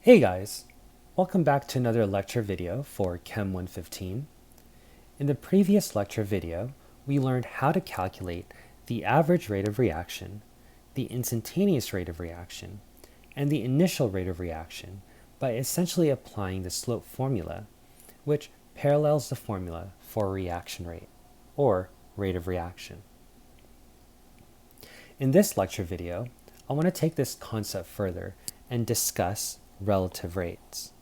Hey guys, welcome back to another lecture video for Chem 115. In the previous lecture video, we learned how to calculate the average rate of reaction, the instantaneous rate of reaction, and the initial rate of reaction by essentially applying the slope formula, which parallels the formula for reaction rate, or rate of reaction. In this lecture video, I want to take this concept further and discuss relative rates.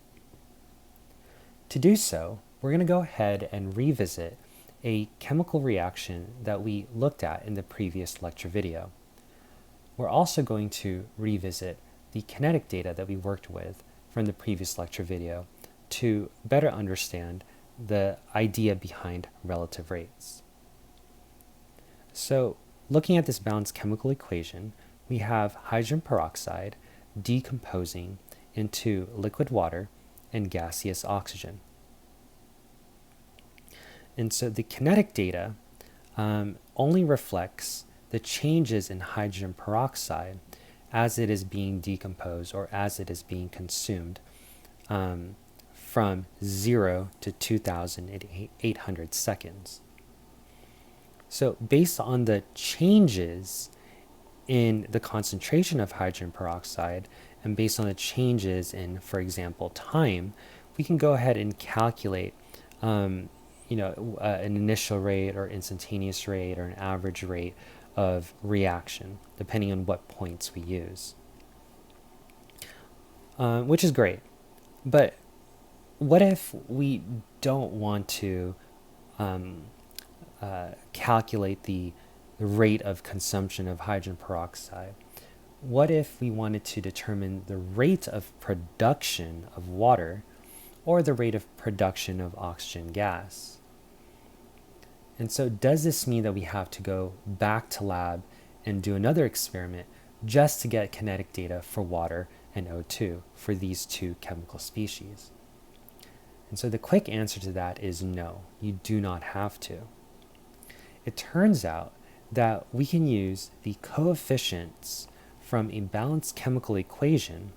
To do so, we're going to go ahead and revisit a chemical reaction that we looked at in the previous lecture video. We're also going to revisit the kinetic data that we worked with from the previous lecture video to better understand the idea behind relative rates. So, looking at this balanced chemical equation, we have hydrogen peroxide decomposing into liquid water and gaseous oxygen. And so the kinetic data only reflects the changes in hydrogen peroxide as it is being decomposed or as it is being consumed from 0 to 2,800 seconds. So based on the changes in the concentration of hydrogen peroxide and based on the changes in, for example, time, we can go ahead and calculate an initial rate or instantaneous rate or an average rate of reaction, depending on what points we use, which is great. But what if we don't want to calculate the rate of consumption of hydrogen peroxide? What if we wanted to determine the rate of production of water or the rate of production of oxygen gas? And so does this mean that we have to go back to lab and do another experiment just to get kinetic data for water and O2 for these two chemical species? And so the quick answer to that is no, you do not have to. It turns out that we can use the coefficients from a balanced chemical equation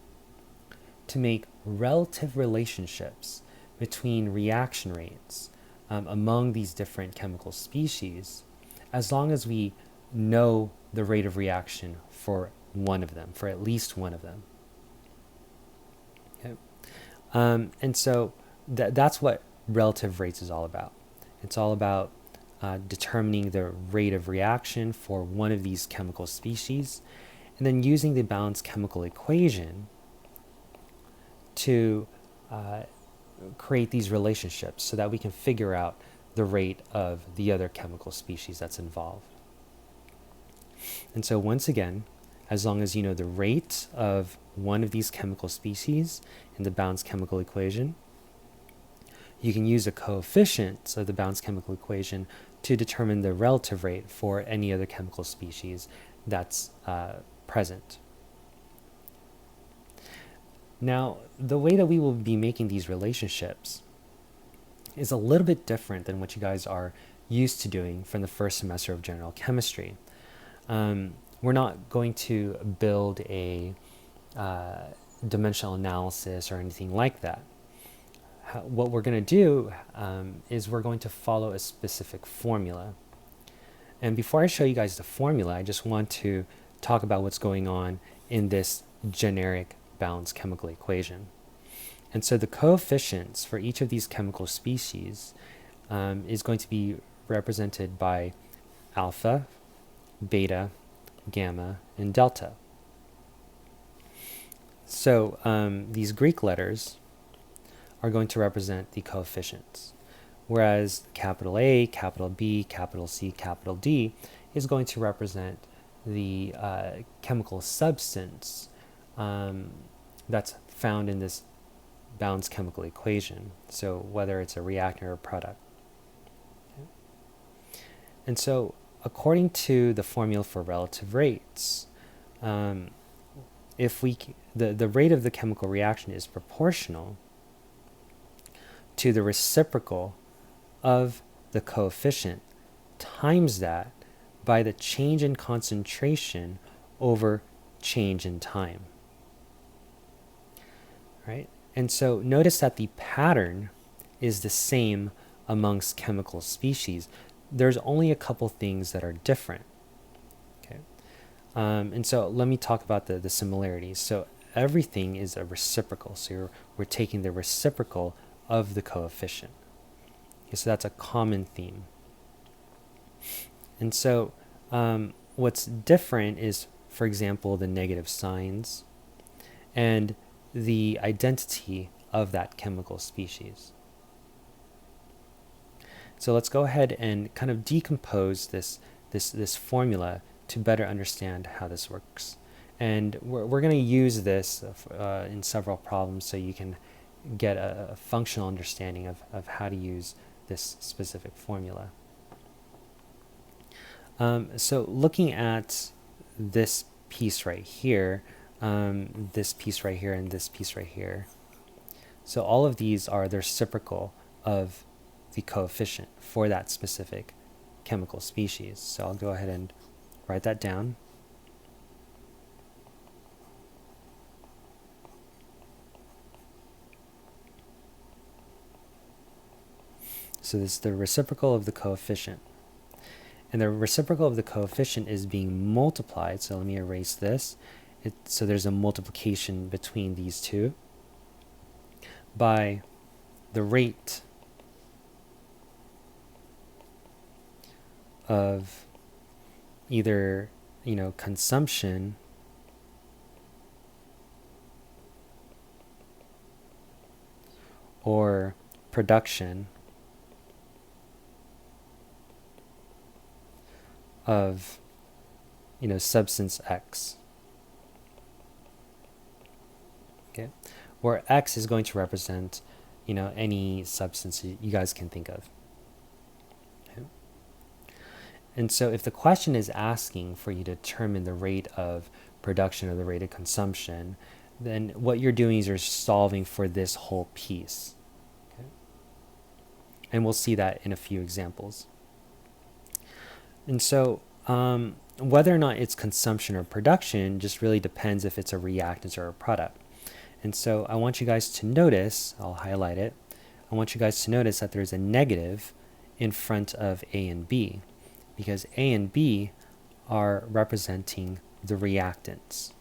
to make relative relationships between reaction rates among these different chemical species, as long as we know the rate of reaction for one of them, for at least one of them. Okay? And so that's what relative rates is all about. It's all about determining the rate of reaction for one of these chemical species, and then using the balanced chemical equation to create these relationships so that we can figure out the rate of the other chemical species that's involved. And so once again, as long as you know the rate of one of these chemical species in the balanced chemical equation, you can use the coefficients of the balanced chemical equation to determine the relative rate for any other chemical species that's present. Now, the way that we will be making these relationships is a little bit different than what you guys are used to doing from the first semester of general chemistry. We're not going to build a dimensional analysis or anything like that. What we're going to do is we're going to follow a specific formula. And before I show you guys the formula, I just want to talk about what's going on in this generic balanced chemical equation. And so the coefficients for each of these chemical species is going to be represented by alpha, beta, gamma, and delta. So these Greek letters are going to represent the coefficients, whereas capital A, capital B, capital C, capital D is going to represent the chemical substance that's found in this balanced chemical equation, so whether it's a reactant or a product. Okay. And so according to the formula for relative rates, if the rate of the chemical reaction is proportional to the reciprocal of the coefficient times that by the change in concentration over change in time. right? And so notice that the pattern is the same amongst chemical species. There's only a couple things that are different. Okay, and so let me talk about the similarities. So everything is a reciprocal. So we're taking the reciprocal of the coefficient. Okay, so that's a common theme. And so what's different is, for example, the negative signs and the identity of that chemical species. So let's go ahead and kind of decompose this formula to better understand how this works. And we're going to use this in several problems so you can get a functional understanding of how to use this specific formula. So looking at this piece right here, this piece right here, and this piece right here. So all of these are the reciprocal of the coefficient for that specific chemical species. So I'll go ahead and write that down. So this is the reciprocal of the coefficient. And the reciprocal of the coefficient is being multiplied. So let me erase this. So there's a multiplication between these two by the rate of either, consumption or production of, substance X. Okay, where X is going to represent, any substance you guys can think of. Okay. And so if the question is asking for you to determine the rate of production or the rate of consumption, then what you're doing is you're solving for this whole piece. Okay. And we'll see that in a few examples. And so whether or not it's consumption or production just really depends if it's a reactant or a product. And so I want you guys to notice, I'll highlight it, I want you guys to notice that there's a negative in front of A and B, because A and B are representing the reactants.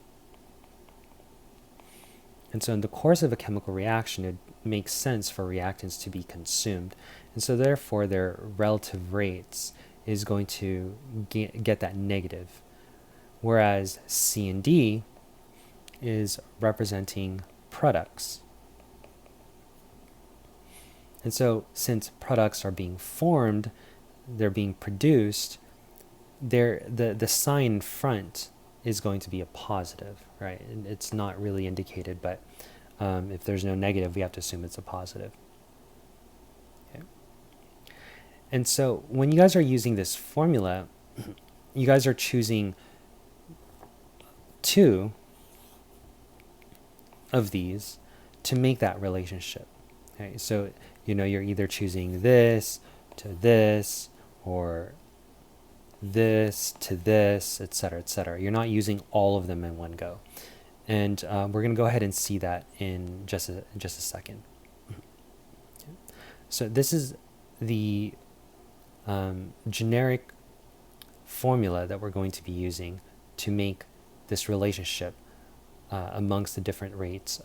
And so in the course of a chemical reaction, it makes sense for reactants to be consumed. And so therefore their relative rates is going to get that negative. Whereas C and D is representing products. And so since products are being formed, they're being produced, the sign in front is going to be a positive, right? And it's not really indicated, but if there's no negative, we have to assume it's a positive. Okay. And so when you guys are using this formula, you guys are choosing two of these to make that relationship. Okay, so you're either choosing this to this or this to this, etc., etc. You're not using all of them in one go. And we're going to go ahead and see that in just a second. Okay. So this is the generic formula that we're going to be using to make this relationship amongst the different rates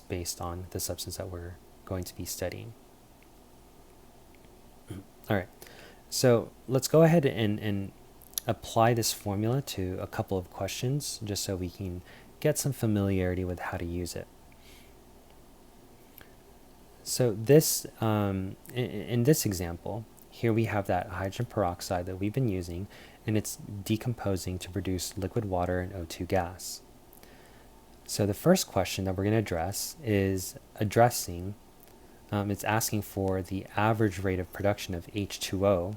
based on the substance that we're going to be studying. All right, so let's go ahead and apply this formula to a couple of questions just so we can get some familiarity with how to use it. So this, in this example, here we have that hydrogen peroxide that we've been using, and it's decomposing to produce liquid water and O2 gas. So the first question that we're going to address is it's asking for the average rate of production of H2O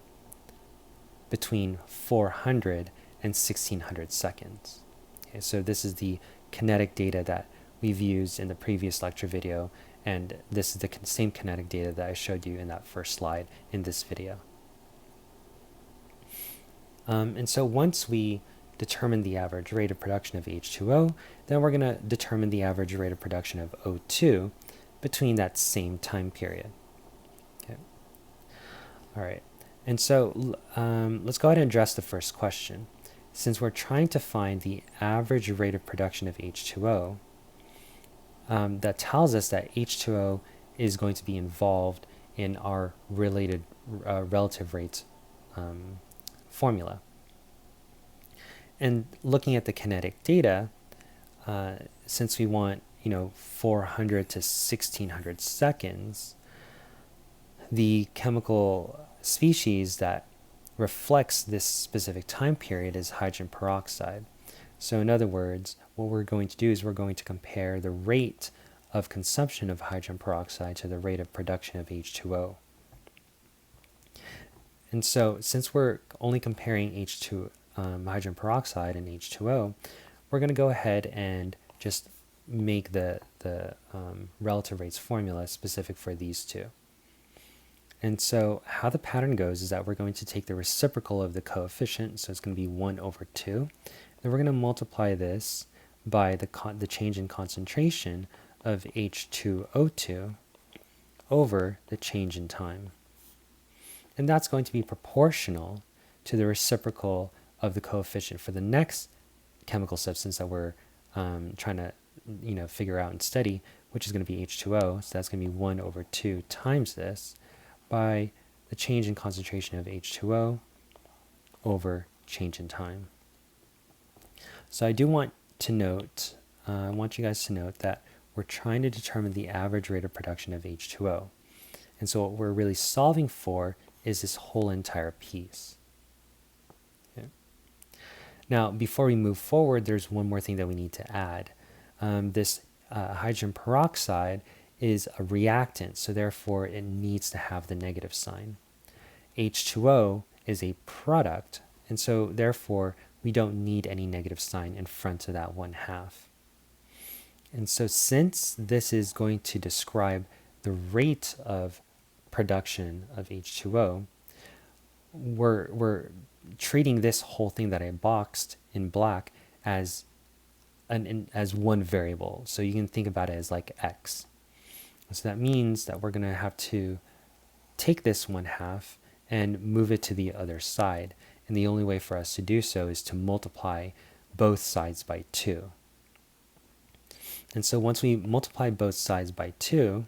between 400 and 1600 seconds. Okay, so this is the kinetic data that we've used in the previous lecture video, and this is the same kinetic data that I showed you in that first slide in this video. And so once we determine the average rate of production of H2O, then we're going to determine the average rate of production of O2 between that same time period. Okay. All right. And so let's go ahead and address the first question. Since we're trying to find the average rate of production of H2O, that tells us that H2O is going to be involved in our related relative rates formula. And looking at the kinetic data, since we want 400 to 1600 seconds, the chemical species that reflects this specific time period is hydrogen peroxide. So in other words, what we're going to do is we're going to compare the rate of consumption of hydrogen peroxide to the rate of production of H2O. And so since we're only comparing hydrogen peroxide and H2O, we're going to go ahead and just make the relative rates formula specific for these two. And so how the pattern goes is that we're going to take the reciprocal of the coefficient, so it's going to be 1 over 2. Then we're going to multiply this by the change in concentration of H2O2 over the change in time. And that's going to be proportional to the reciprocal of the coefficient for the next chemical substance that we're trying to figure out and study, which is going to be H2O. So that's going to be 1 over 2 times this by the change in concentration of H2O over change in time. So I do want to note, I want you guys to note that we're trying to determine the average rate of production of H2O. And so what we're really solving for is this whole entire piece. Okay. Now, before we move forward, there's one more thing that we need to add. This hydrogen peroxide is a reactant, so therefore it needs to have the negative sign. H2O is a product, and so therefore we don't need any negative sign in front of that 1/2. And so since this is going to describe the rate of production of H2O, we're treating this whole thing that I boxed in black as one variable. So you can think about it as like x. So that means that we're going to have to take this 1/2 and move it to the other side. And the only way for us to do so is to multiply both sides by 2. And so once we multiply both sides by 2,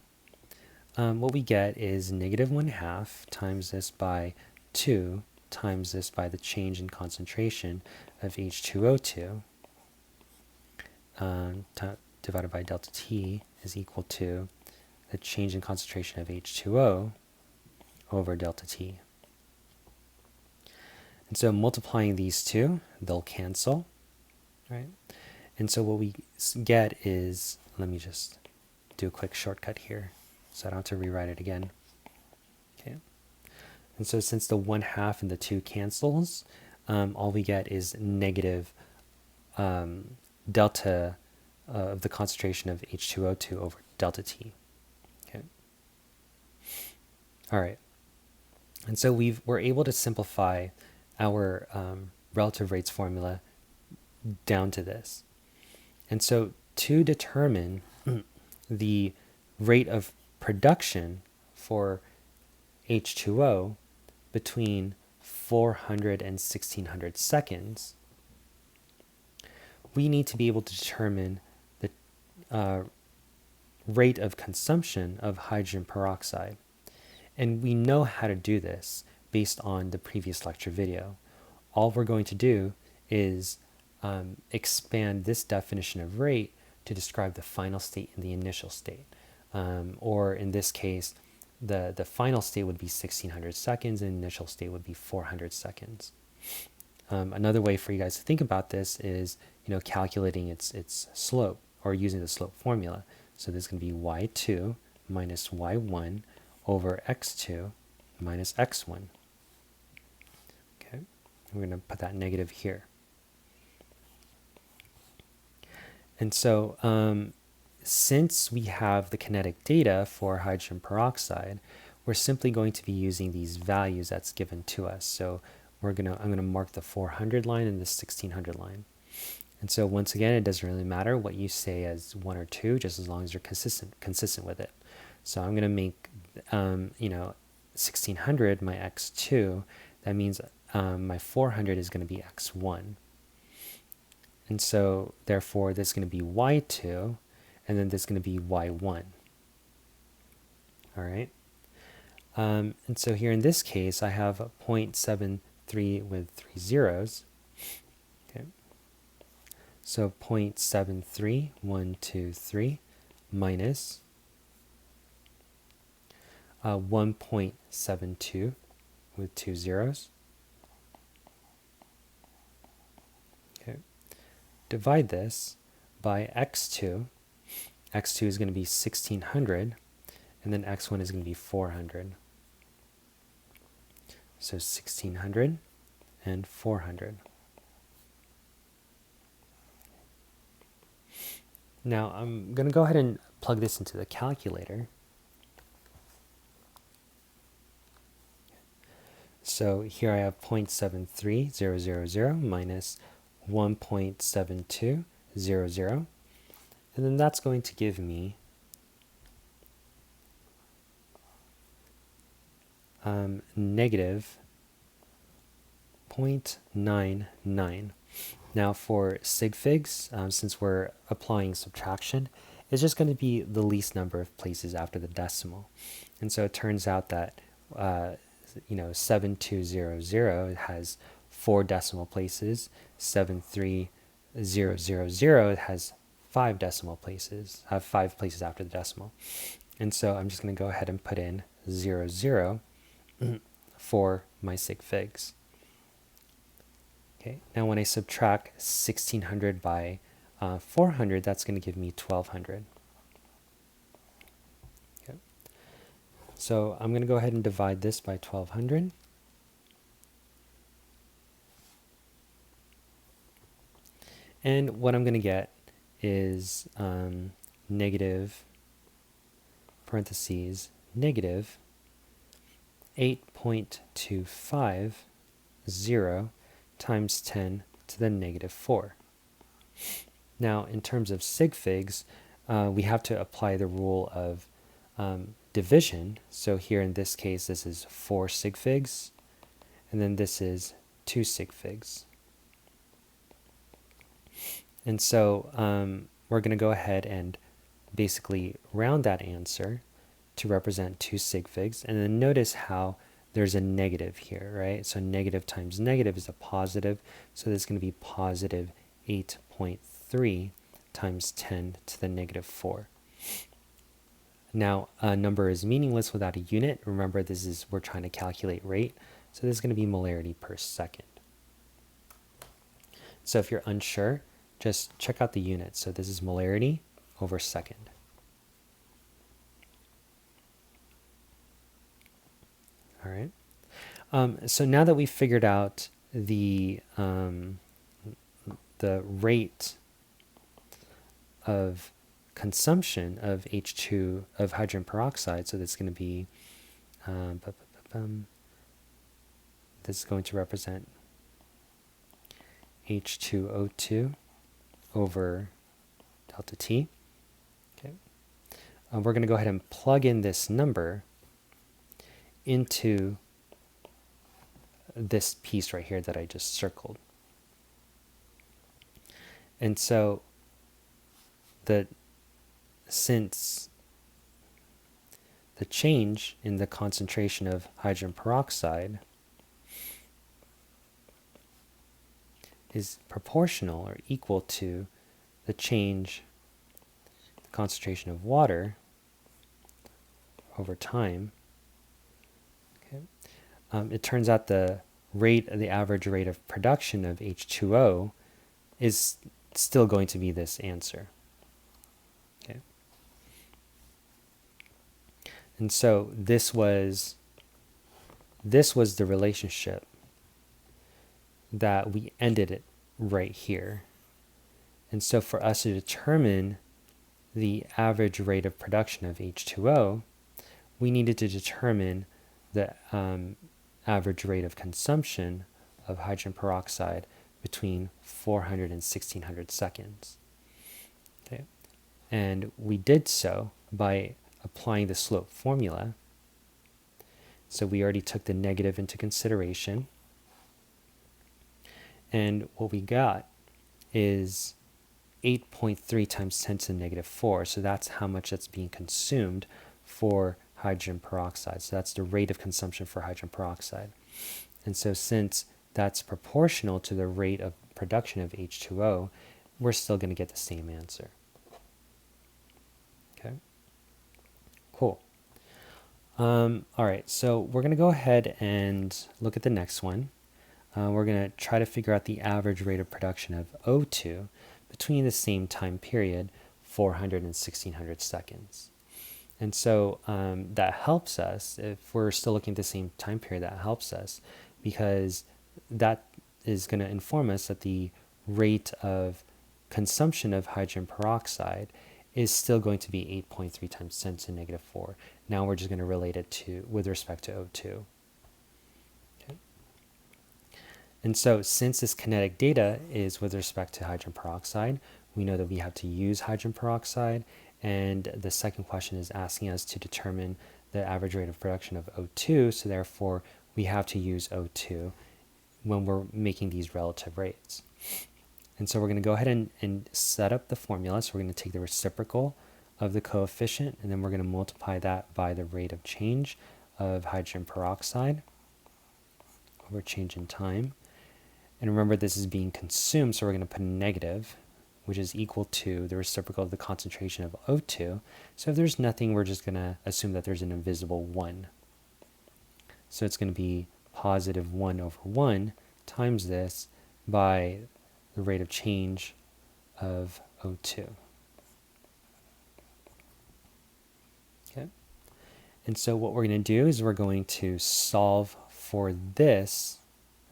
what we get is negative 1/2 times this by 2 times this by the change in concentration of H2O2 divided by delta T is equal to the change in concentration of H2O over delta T. And so multiplying these two, they'll cancel, right? And so what we get is, let me just do a quick shortcut here so I don't have to rewrite it again. Okay. And so since the 1/2 and the 2 cancels, all we get is negative delta of the concentration of H2O2 over delta T. Okay. All right. And so we're able to simplify our relative rates formula down to this. And so to determine the rate of production for H2O between 400 and 1600 seconds, we need to be able to determine the rate of consumption of hydrogen peroxide. And we know how to do this based on the previous lecture video. All we're going to do is expand this definition of rate to describe the final state and the initial state. Or in this case, the final state would be 1600 seconds and initial state would be 400 seconds. Another way for you guys to think about this is, calculating its slope or using the slope formula. So this is going to be y2 minus y1 over x2 minus x1. Okay, we're going to put that negative here. And so since we have the kinetic data for hydrogen peroxide, we're simply going to be using these values that's given to us. So I'm gonna mark the 400 line and the 1600 line. And so once again, it doesn't really matter what you say as 1 or 2, just as long as you're consistent with it. So I'm gonna make 1600 my x2. That means my 400 is going to be x1. And so therefore this is going to be y2, and then this is going to be y1. All right. And so here in this case, I have a 0.73 with 3 zeros. Okay. So 0.73, 1, 2, 3, minus 1.72 with 2 zeros. Okay. Divide this by x2. x2 is going to be 1600, and then x1 is going to be 400. So 1600 and 400. Now I'm going to go ahead and plug this into the calculator. So here I have 0.73000 minus 1.7200, and then that's going to give me negative 0.99. Now for sig figs, since we're applying subtraction, it's just going to be the least number of places after the decimal. And so it turns out that 7200 has 4 decimal places. 73000 has 5 decimal places, 5 places after the decimal. And so I'm just going to go ahead and put in 00 for my sig figs. Okay, now when I subtract 1600 by 400, that's going to give me 1200. Okay. So I'm going to go ahead and divide this by 1200. And what I'm going to get is negative, parentheses, negative 8.250 times 10 to the negative 4. Now, in terms of sig figs, we have to apply the rule of division. So here in this case, this is 4 sig figs, and then this is 2 sig figs. And so we're going to go ahead and basically round that answer to represent 2 sig figs. And then notice how there's a negative here, right? So negative times negative is a positive. So this is going to be positive 8.3 times 10 to the negative 4. Now, a number is meaningless without a unit. Remember, we're trying to calculate rate. So this is going to be molarity per second. So if you're unsure, just check out the units. So this is molarity over second. All right. So now that we've figured out the rate of consumption of H2 of hydrogen peroxide, so that's going to be this is going to represent H2O2 over delta T. Okay. We're going to go ahead and plug in this number into this piece right here that I just circled. And so since the change in the concentration of hydrogen peroxide is proportional or equal to the change in the concentration of water over time, okay, it turns out the average rate of production of H2O is still going to be this answer. Okay. And so this was the relationship that we ended it right here. And so for us to determine the average rate of production of H2O, we needed to determine the average rate of consumption of hydrogen peroxide between 400 and 1600 seconds. Okay. And we did so by applying the slope formula. So we already took the negative into consideration. And what we got is 8.3 times 10 to the negative 4. So that's how much that's being consumed for hydrogen peroxide. So that's the rate of consumption for hydrogen peroxide. And so since that's proportional to the rate of production of H2O, we're still going to get the same answer. Okay, cool. All right, so we're going to go ahead and look at the next one. We're going to try to figure out the average rate of production of O2 between the same time period, 400 and 1600 seconds. And so that helps us, if we're still looking at the same time period, that helps us because that is going to inform us that the rate of consumption of hydrogen peroxide is still going to be 8.3 times 10 to the negative 4. Now we're just going to relate it to with respect to O2. Okay. And so since this kinetic data is with respect to hydrogen peroxide, we know that we have to use hydrogen peroxide. And the second question is asking us to determine the average rate of production of O2. So therefore, we have to use O2 when we're making these relative rates. And so we're going to go ahead and set up the formula. So we're going to take the reciprocal of the coefficient, and then we're going to multiply that by the rate of change of hydrogen peroxide over change in time. And remember, this is being consumed, so we're going to put a negative, which is equal to the reciprocal of the concentration of O2. So if there's nothing, we're just going to assume that there's an invisible 1. So it's going to be positive 1 over 1 times this by the rate of change of O2. Okay. And so what we're going to do is we're going to solve for this,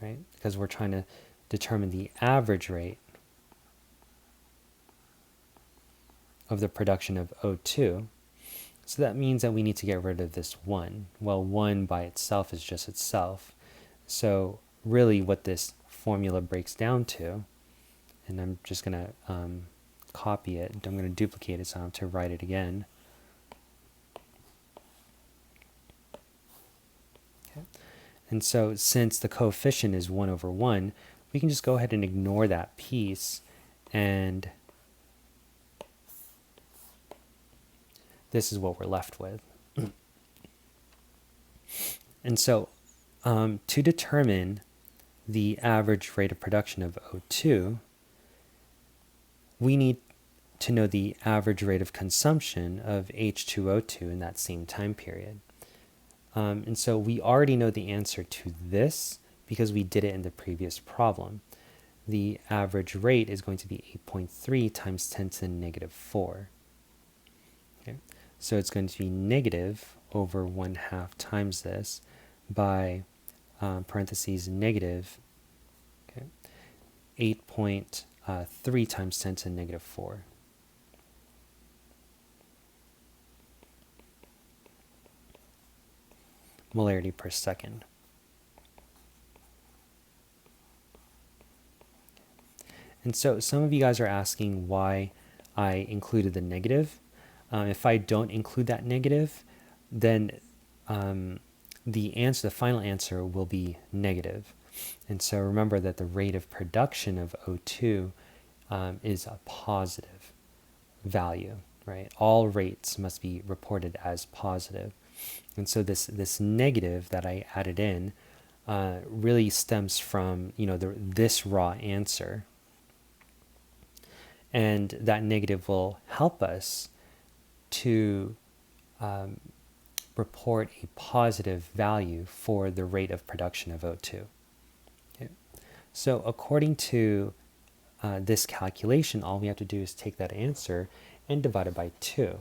right? Because we're trying to determine the average rate of the production of O2. So that means that we need to get rid of this 1. Well, 1 by itself is just itself. So really what this formula breaks down to, and I'm just going to copy it. I'm going to duplicate it so I don't have to write it again. Okay. And so since the coefficient is 1 over 1, we can just go ahead and ignore that piece, and this is what we're left with. And so to determine the average rate of production of O2, we need to know the average rate of consumption of H2O2 in that same time period. And so we already know the answer to this because we did it in the previous problem. The average rate is going to be 8.3 times 10 to the negative 4. Okay. So it's going to be negative over 1/2 times this by parentheses negative, okay, 8.3 times 10 to the negative 4. Molarity per second. And so some of you guys are asking why I included the negative. If I don't include that negative, then the final answer will be negative. And so remember that the rate of production of O2 is a positive value, right? All rates must be reported as positive. And so this negative that I added in really stems from this raw answer. And that negative will help us to report a positive value for the rate of production of O2. Okay. So according to this calculation, all we have to do is take that answer and divide it by 2.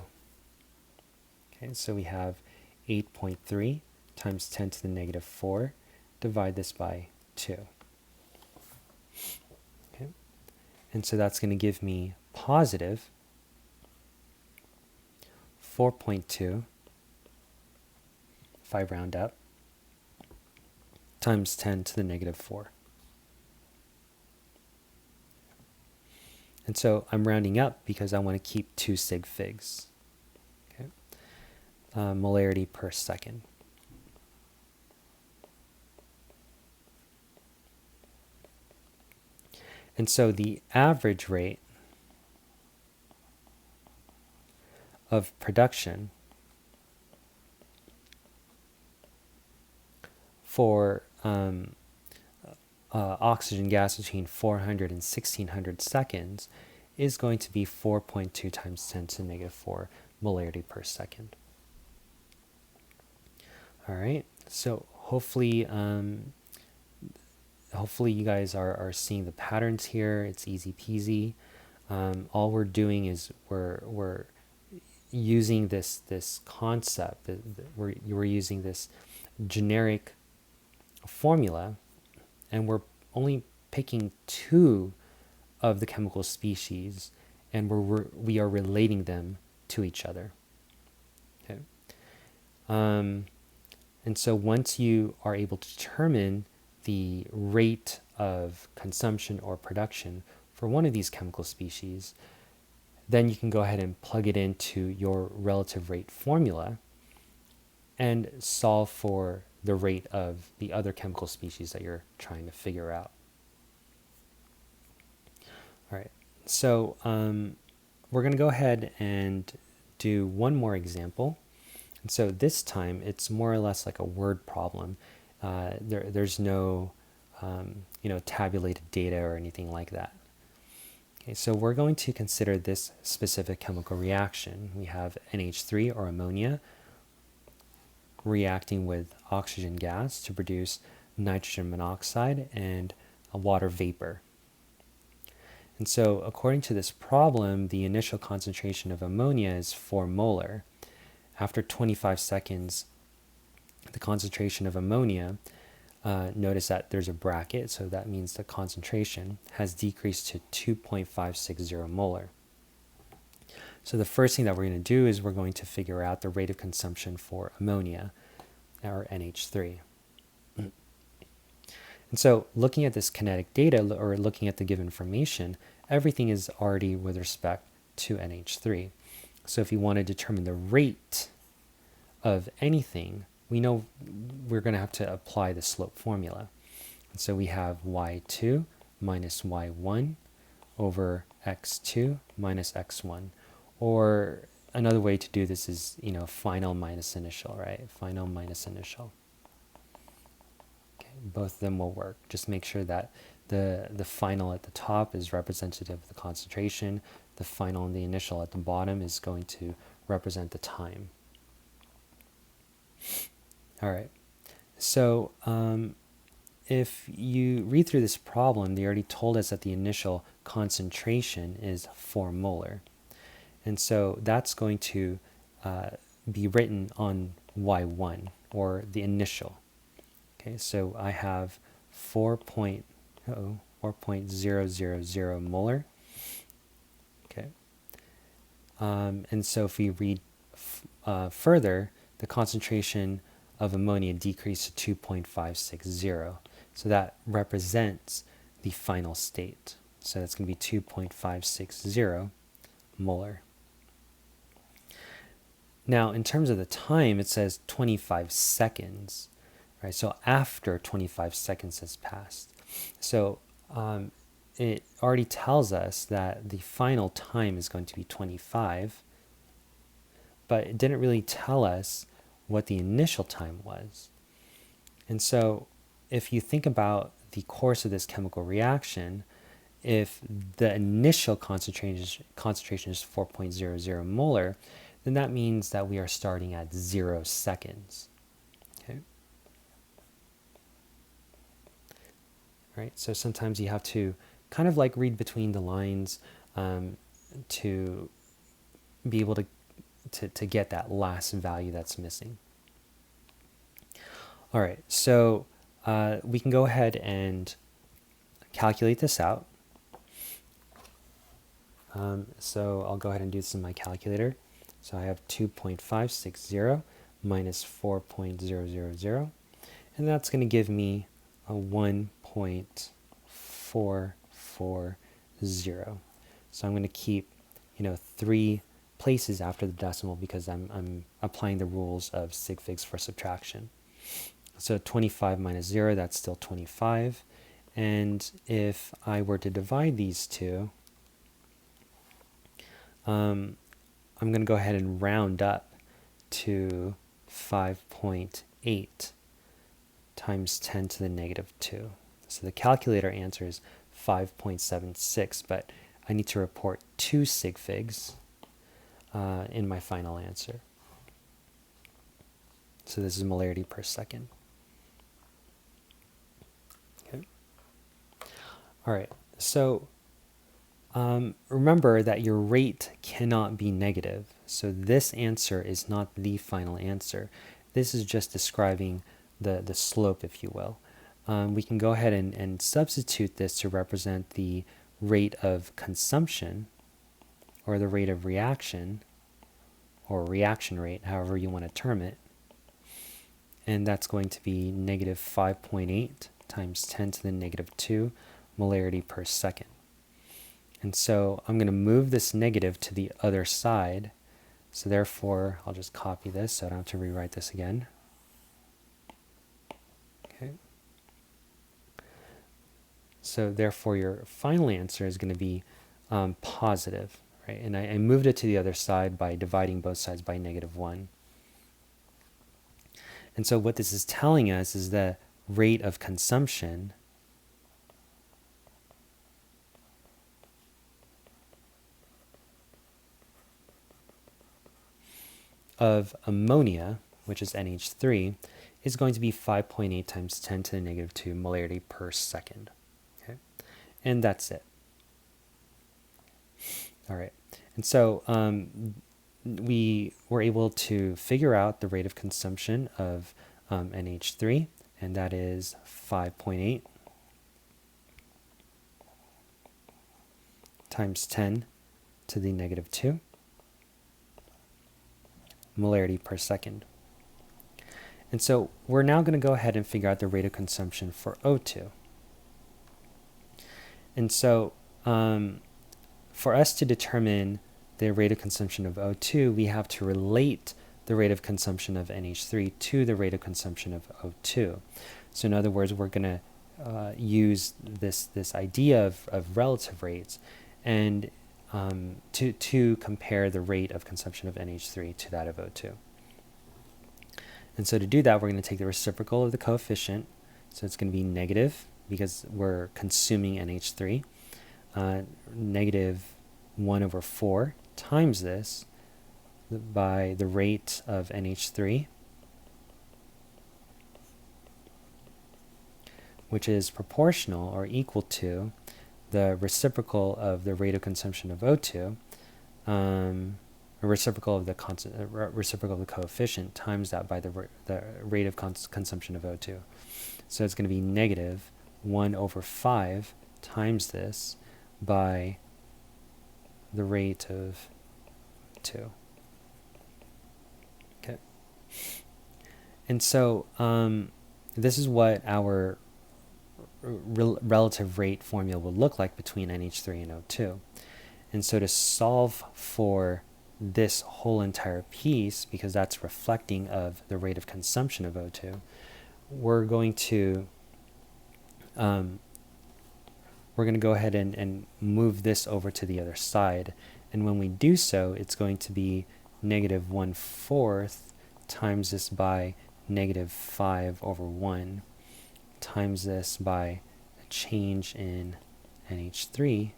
Okay, so we have 8.3 times 10 to the negative 4. Divide this by 2. Okay, and so that's going to give me positive 4.2, if I round up, times 10 to the negative 4. And so I'm rounding up because I want to keep 2 sig figs. Okay. Molarity per second. And so the average rate of production for oxygen gas between 400 and 1600 seconds is going to be 4.2 times 10 to the negative 4 molarity per second. All right, so hopefully you guys are seeing the patterns here. It's easy peasy. All we're doing is we're using this concept. We're using this generic formula, and we're only picking 2 of the chemical species, and we are relating them to each other. Okay. And so once you are able to determine the rate of consumption or production for one of these chemical species, then you can go ahead and plug it into your relative rate formula and solve for the rate of the other chemical species that you're trying to figure out. All right, so we're going to go ahead and do one more example. And so this time it's more or less like a word problem. There's no tabulated data or anything like that. Okay, so we're going to consider this specific chemical reaction. We have NH3 or ammonia reacting with oxygen gas to produce nitrogen monoxide and a water vapor. And so according to this problem, the initial concentration of ammonia is 4 molar. After 25 seconds, the concentration of ammonia, notice that there's a bracket, so that means the concentration has decreased to 2.560 molar. So the first thing that we're going to do is we're going to figure out the rate of consumption for ammonia, or NH3. And so looking at this kinetic data, or looking at the given information, everything is already with respect to NH3. So if you want to determine the rate of anything, we know we're going to have to apply the slope formula. And so we have y2 minus y1 over x2 minus x1. Or another way to do this is, final minus initial, right? Final minus initial. Okay, both of them will work. Just make sure that the final at the top is representative of the concentration. The final and the initial at the bottom is going to represent the time. All right. So if you read through this problem, they already told us that the initial concentration is 4 molar. And so that's going to be written on Y1, or the initial. Okay, so I have 4.000 molar. Okay. And so if we read further, the concentration of ammonia decreased to 2.560. So that represents the final state. So that's going to be 2.560 molar. Now, in terms of the time, it says 25 seconds, right? So after 25 seconds has passed. So it already tells us that the final time is going to be 25, but it didn't really tell us what the initial time was. And so if you think about the course of this chemical reaction, if the initial concentration is 4.00 molar, then that means that we are starting at 0 seconds. Okay. Right. So sometimes you have to kind of like read between the lines to be able to get that last value that's missing. All right, so we can go ahead and calculate this out. So I'll go ahead and do this in my calculator. So I have 2.560 minus 4.000, and that's going to give me a 1.440. So I'm going to keep, 3 places after the decimal because I'm applying the rules of sig figs for subtraction. So 25 minus 0, that's still 25. And if I were to divide these two, I'm going to go ahead and round up to 5.8 times 10 to the negative 2. So the calculator answer is 5.76, but I need to report 2 sig figs in my final answer. So this is molarity per second. Okay. All right, so remember that your rate cannot be negative. So this answer is not the final answer. This is just describing the slope, if you will. We can go ahead and substitute this to represent the rate of consumption or the rate of reaction or reaction rate, however you want to term it. And that's going to be negative 5.8 times 10 to the negative 2 molarity per second. And so I'm going to move this negative to the other side. So therefore, I'll just copy this so I don't have to rewrite this again. Okay. So therefore, your final answer is going to be positive, right? And I moved it to the other side by dividing both sides by negative 1. And so what this is telling us is the rate of consumption of ammonia, which is NH3, is going to be 5.8 times 10 to the negative 2 molarity per second. Okay? And that's it. All right. And so we were able to figure out the rate of consumption of NH3, and that is 5.8 times 10 to the negative 2 molarity per second. And so we're now going to go ahead and figure out the rate of consumption for O2. And so for us to determine the rate of consumption of O2, we have to relate the rate of consumption of NH3 to the rate of consumption of O2. So in other words, we're going to use this idea of relative rates and to compare the rate of consumption of NH3 to that of O2. And so to do that, we're going to take the reciprocal of the coefficient. So it's going to be negative because we're consuming NH3. Negative 1 over 4 times this by the rate of NH3, which is proportional or equal to the reciprocal of the rate of consumption of O2, a reciprocal of the reciprocal of the coefficient times that by the rate of consumption of O2. So it's going to be negative 1 over 5 times this by the rate of 2. Okay. And so this is what our relative rate formula will look like between NH3 and O2. And so to solve for this whole entire piece, because that's reflecting of the rate of consumption of O2, we're going to go ahead and move this over to the other side. And when we do so, it's going to be negative 1/4 times this by negative 5 over 1 times this by a change in NH3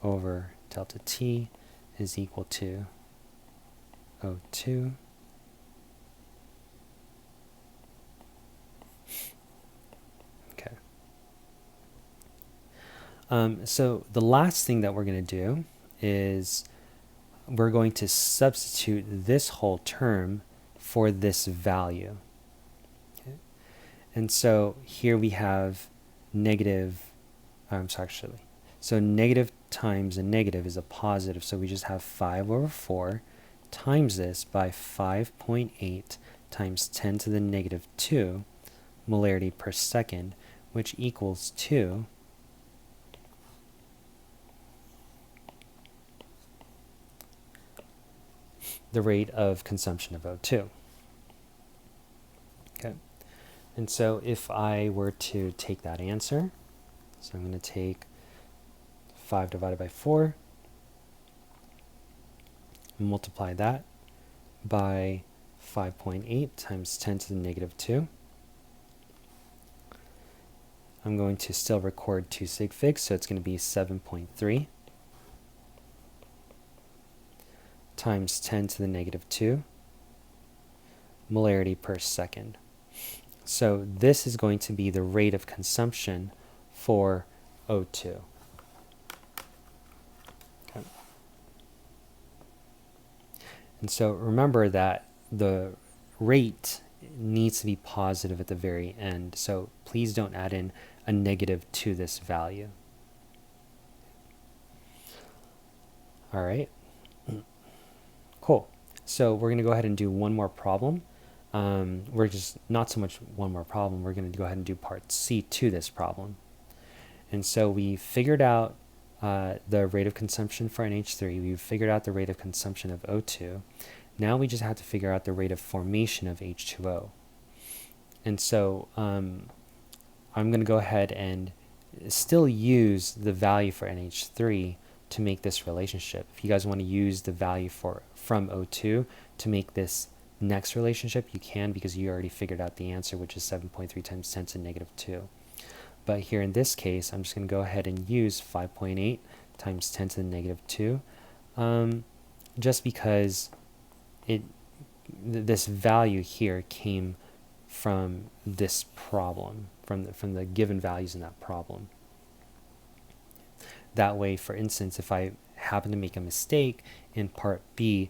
over delta T is equal to O2 so the last thing that we're going to do is we're going to substitute this whole term for this value. Okay? And so here we have negative, so negative times a negative is a positive, so we just have 5 over 4 times this by 5.8 times 10 to the negative 2 molarity per second, which equals to the rate of consumption of O2. Okay, and so if I were to take that answer, so I'm going to take 5 divided by 4, multiply that by 5.8 times 10 to the negative 2. I'm going to still record 2 sig figs, so it's going to be 7.3 times 10 to the negative 2 molarity per second. So this is going to be the rate of consumption for O2. Okay. And so remember that the rate needs to be positive at the very end. So please don't add in a negative to this value. All right. Cool. So we're going to go ahead and do one more problem. We're just not so much one more problem. We're going to go ahead and do part C to this problem. And so we figured out the rate of consumption for NH3. We've figured out the rate of consumption of O2. Now we just have to figure out the rate of formation of H2O. And so I'm going to go ahead and still use the value for NH3 to make this relationship. If you guys want to use the value from O2 to make this next relationship, you can, because you already figured out the answer, which is 7.3 times 10 to the negative 2. But here in this case, I'm just going to go ahead and use 5.8 times 10 to the negative 2, just because this value here came from this problem, from the given values in that problem. That way, for instance, if I happen to make a mistake in part B,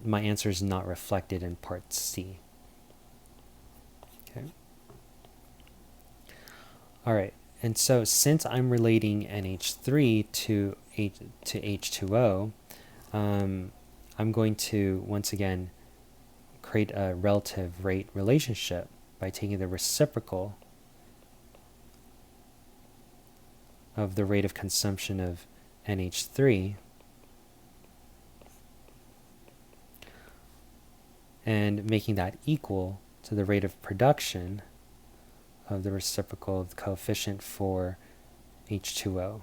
my answer is not reflected in part C. Okay. All right, and so since I'm relating NH3 to H2O, I'm going to once again create a relative rate relationship by taking the reciprocal of the rate of consumption of NH3 and making that equal to the rate of production of the reciprocal of the coefficient for H2O.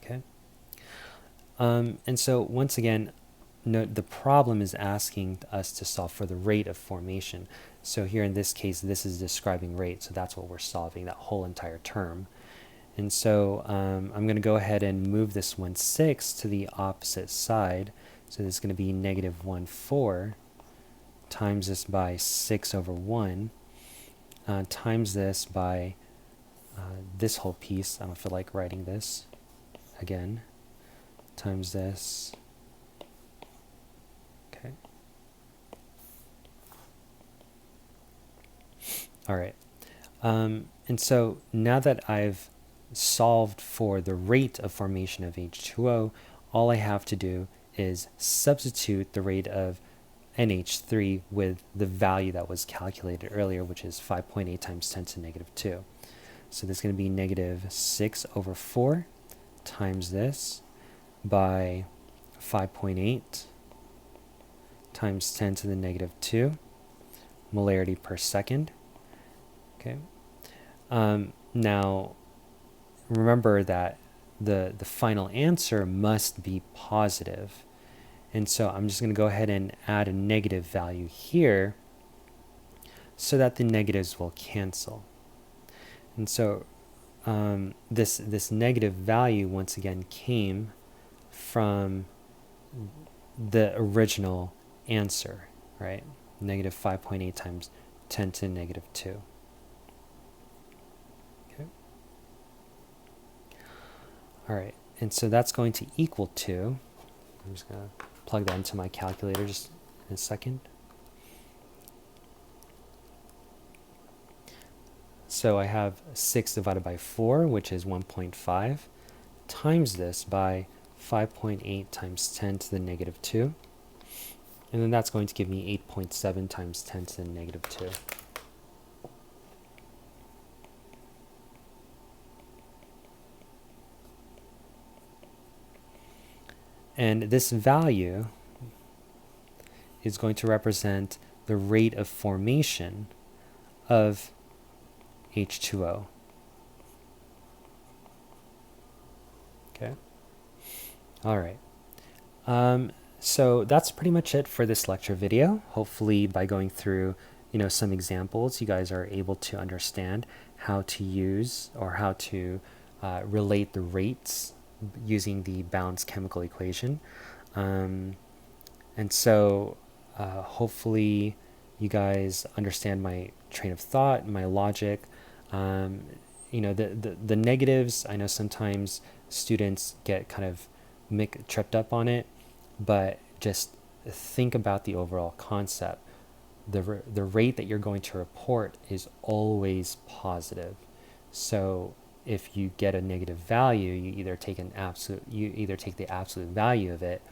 Okay. And so once again, note the problem is asking us to solve for the rate of formation. So here in this case, this is describing rate, so that's what we're solving, that whole entire term. And so I'm going to go ahead and move this 1/6 to the opposite side. So this is going to be negative 1/4 times this by 6/1 times this by this whole piece. I don't feel like writing this again. Times this. Okay. All right. And so now that I've solved for the rate of formation of H2O, all I have to do is substitute the rate of NH3 with the value that was calculated earlier, which is 5.8 times 10 to the negative 2. So this is going to be negative 6/4 times this by 5.8 times 10 to the negative 2 molarity per second. Okay. Now, remember that the final answer must be positive. And so I'm just going to go ahead and add a negative value here so that the negatives will cancel. And so this negative value once again came from the original answer, right? Negative 5.8 times 10 to the negative 2. Okay. All right, and so that's going to equal to, I'm just going to plug that into my calculator just in a second. So I have 6 divided by 4, which is 1.5, times this by 5.8 times 10 to the negative 2. And then that's going to give me 8.7 times 10 to the negative 2. And this value is going to represent the rate of formation of H2O. Okay. All right. So that's pretty much it for this lecture video. Hopefully by going through, some examples, you guys are able to understand how to use or how to relate the rates using the balanced chemical equation. And so hopefully you guys understand my train of thought, my logic. The negatives, I know sometimes students get kind of tripped up on it, but just think about the overall concept. The rate that you're going to report is always positive. So if you get a negative value, you either take the absolute value of it,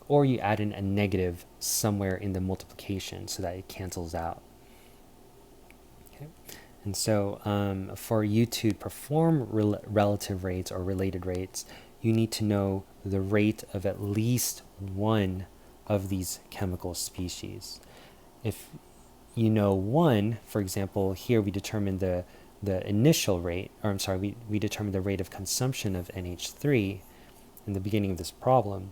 or you add in a negative somewhere in the multiplication so that it cancels out. Okay. And so for you to perform relative rates or related rates, you need to know the rate of at least one of these chemical species. If you know one, for example, here we determine the initial rate, or I'm sorry, we determine the rate of consumption of NH3 in the beginning of this problem.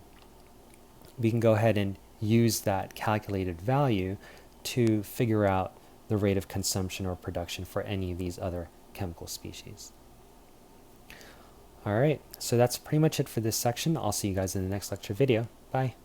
We can go ahead and use that calculated value to figure out the rate of consumption or production for any of these other chemical species. All right, so that's pretty much it for this section. I'll see you guys in the next lecture video. Bye.